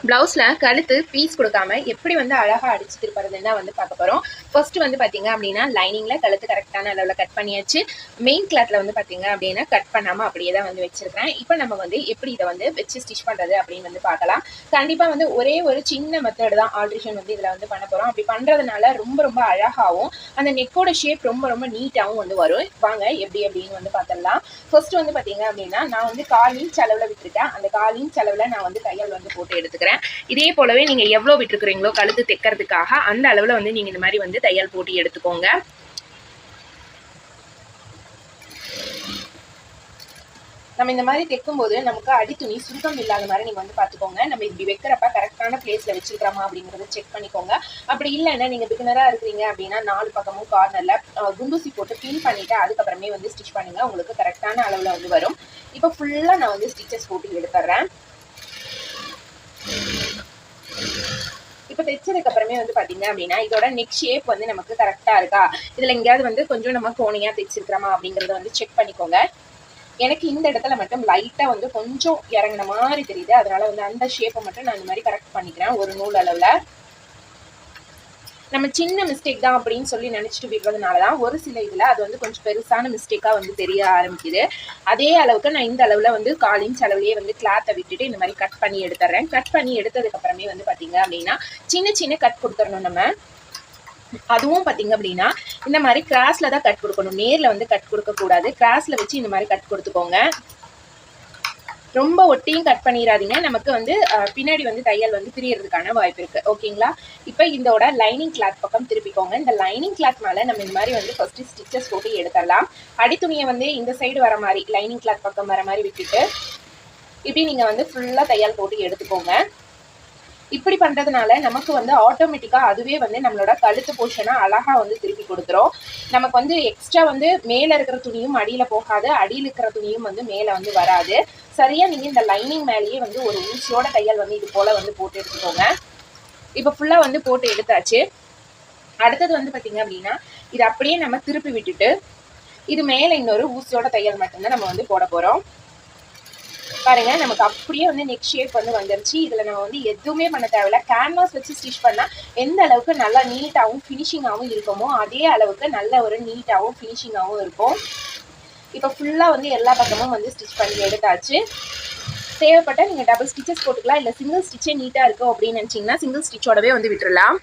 ப்ளவுஸில் கழுத்து பீஸ் கொடுக்காம எப்படி வந்து அழகாக அடிச்சு திருப்பறதுன்னு தான் வந்து பார்க்க போகிறோம். ஃபர்ஸ்ட்டு வந்து பார்த்தீங்க அப்படின்னா லைனிங்கில் கழுத்து கரெக்டான அளவில் கட் பண்ணியாச்சு. மெயின் கிளாத்தில் வந்து பார்த்தீங்க அப்படின்னா கட் பண்ணாமல் அப்படியே தான் வந்து வச்சுருக்கிறேன். இப்போ நம்ம வந்து எப்படி இதை வந்து வச்சு ஸ்டிச் பண்ணுறது அப்படின்னு வந்து பார்க்கலாம். கண்டிப்பாக வந்து ஒரே ஒரு சின்ன மெத்தட் தான் ஆல்ட்ரேஷன் வந்து இதில் வந்து பண்ண போகிறோம். அப்படி பண்ணுறதுனால ரொம்ப ரொம்ப அழகாகவும் அந்த நெக்கோட ஷேப் ரொம்ப ரொம்ப நீட்டாகவும் வந்து வரும். வாங்க எப்படி அப்படின்னு வந்து பார்த்துடலாம். ஃபர்ஸ்ட் வந்து பார்த்தீங்க அப்படின்னா நான் வந்து 1/4 இன்ச் அளவில் விட்டுருக்கேன். அந்த 1/4 இன்ச் அளவில் நான் வந்து தையல் வந்து போட்டு எடுத்துக்கிறேன். இதே போலவே நீங்க எவ்வளவு விட்டுருக்கீங்களோ கழுத்து தைக்கிறதுக்காக அந்த அளவுல வந்து நீங்க இந்த மாதிரி வந்து தையல் போட்டு எடுத்துக்கோங்க. நம்ம இந்த மாதிரி தைக்கும்போது நமக்கு அடித்துணி சுருக்கம் இல்லாத மாதிரி நீங்க வந்து பாத்துக்கோங்க. நம்ம இப்படி வைக்கிறப்ப கரெக்டான பிளேஸ்ல வச்சிருக்கிறோமா அப்படிங்கறத செக் பண்ணிக்கோங்க. அப்படி இல்லைன்னா நீங்க பிகினரா இருக்கிறீங்க அப்படின்னா 4 பக்கமும் கார்னர்ல குண்டூசி போட்டு பின் பண்ணிட்டு அதுக்கப்புறமே வந்து ஸ்டிச் பண்ணுங்க. உங்களுக்கு கரெக்டான அளவுல வந்து வரும். இப்போ ஃபுல்லா நான் வந்து ஸ்டிச்சஸ் போட்டு எடுத்துறேன். இப்போ தைச்சதுக்கு அப்புறமே வந்து பாத்தீங்க அப்படின்னா இதோட நெக் ஷேப் வந்து நமக்கு கரெக்டா இருக்கா, இதுல எங்கேயாவது வந்து கொஞ்சம் நம்ம கோணையா தைச்சிருக்கிறோமா அப்படிங்கறத வந்து செக் பண்ணிக்கோங்க. எனக்கு இந்த இடத்துல மட்டும் லைட்டா வந்து கொஞ்சம் இறங்கின மாதிரி தெரியுது. அதனால வந்து அந்த ஷேப்பை மட்டும் நான் இந்த மாதிரி கரெக்ட் பண்ணிக்கிறேன் ஒரு நூல் அளவுல. நம்ம சின்ன மிஸ்டேக் தான் அப்படின்னு சொல்லி நினைச்சிட்டு விடுறதுனாலதான் ஒரு சில இதுல அது வந்து கொஞ்சம் பெருசான மிஸ்டேக்கா வந்து தெரிய ஆரம்பிக்குது. அதே அளவுக்கு நான் இந்த அளவுல வந்து 1/4 இன்ச் அளவுலயே வந்து கிளாத்தை விட்டுட்டு இந்த மாதிரி கட் பண்ணி எடுத்துறேன். கட் பண்ணி எடுத்ததுக்கு அப்புறமே வந்து பாத்தீங்க அப்படின்னா சின்ன சின்ன கட் கொடுத்துடணும் நம்ம. அதுவும் பாத்தீங்க அப்படின்னா இந்த மாதிரி கிராஸ்ல தான் கட் கொடுக்கணும். நேர்ல வந்து கட் கொடுக்க கூடாது. கிராஸ்ல வச்சு இந்த மாதிரி கட் கொடுத்துக்கோங்க. ரொம்ப ஒட்டியும் கட் பண்ணிடாதீங்க. நமக்கு வந்து பின்னாடி வந்து தையல் வந்து பிரியறதுக்கான வாய்ப்பு இருக்கு. ஓகேங்களா? இப்போ இதோட லைனிங் கிளாத் பக்கம் திருப்பிக்கோங்க. இந்த லைனிங் கிளாத் மேல நம்ம இந்த மாதிரி வந்து ஃபர்ஸ்ட் ஸ்டிச்சஸ் போட்டு எடுத்துடலாம். அடித்துணியை வந்து இந்த சைடு வர மாதிரி லைனிங் கிளாத் பக்கம் வர மாதிரி விட்டுட்டு இப்படி நீங்க வந்து ஃபுல்லா தையல் போட்டு எடுத்துக்கோங்க. இப்படி பண்றதுனால நமக்கு வந்து ஆட்டோமேட்டிக்கா அதுவே வந்து நம்மளோட கழுத்து போர்ஷனை அழகா வந்து திருப்பி கொடுத்துரும். நமக்கு வந்து எக்ஸ்ட்ரா வந்து மேல இருக்கிற துணியும் அடியில போகாது, அடியில் இருக்கிற துணியும் வந்து மேல வந்து வராது. சரியா நீங்க இந்த லைனிங் மேலேயே வந்து ஒரு ஊசியோட தையல் வந்து இது போல வந்து போட்டு எடுத்துக்கோங்க. இப்ப ஃபுல்லா வந்து போட்டு எடுத்தாச்சு. அடுத்தது வந்து பாத்தீங்க அப்படின்னா இது அப்படியே நம்ம திருப்பி விட்டுட்டு இது மேல இன்னொரு ஊசியோட தையல் மட்டும்தான் நம்ம வந்து போட போறோம். பாருங்க நமக்கு அப்படியே வந்து நெக் ஷேப் வந்து வந்துருச்சு. இதுல நம்ம வந்து எதுவுமே பண்ண தேவையில்ல. கேன்வாஸ் வச்சு ஸ்டிச் பண்ணா எந்த அளவுக்கு நல்லா நீட்டாகவும் ஃபினிஷிங்காகவும் இருக்குமோ அதே அளவுக்கு நல்ல ஒரு நீட்டாகவும் ஃபினிஷிங்காகவும் இருக்கும். இப்போ ஃபுல்லா வந்து எல்லா பக்கமும் வந்து ஸ்டிச் பண்ணி எடுத்தாச்சு. தேவைப்பட்ட நீங்க டபுள் ஸ்டிச்சஸ் போட்டுக்கலாம். இல்ல சிங்கிள் ஸ்டிச்சே நீட்டா இருக்கும் அப்படின்னு நினைச்சீங்கன்னா சிங்கிள் ஸ்டிச்சோடவே வந்து விட்டுறலாம்.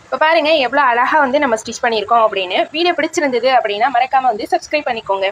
இப்போ பாருங்க எவ்வளவு அழகா வந்து நம்ம ஸ்டிச் பண்ணியிருக்கோம் அப்படின்னு. வீடியோ பிடிச்சிருந்தது அப்படின்னா மறக்காம வந்து சப்ஸ்கிரைப் பண்ணிக்கோங்க.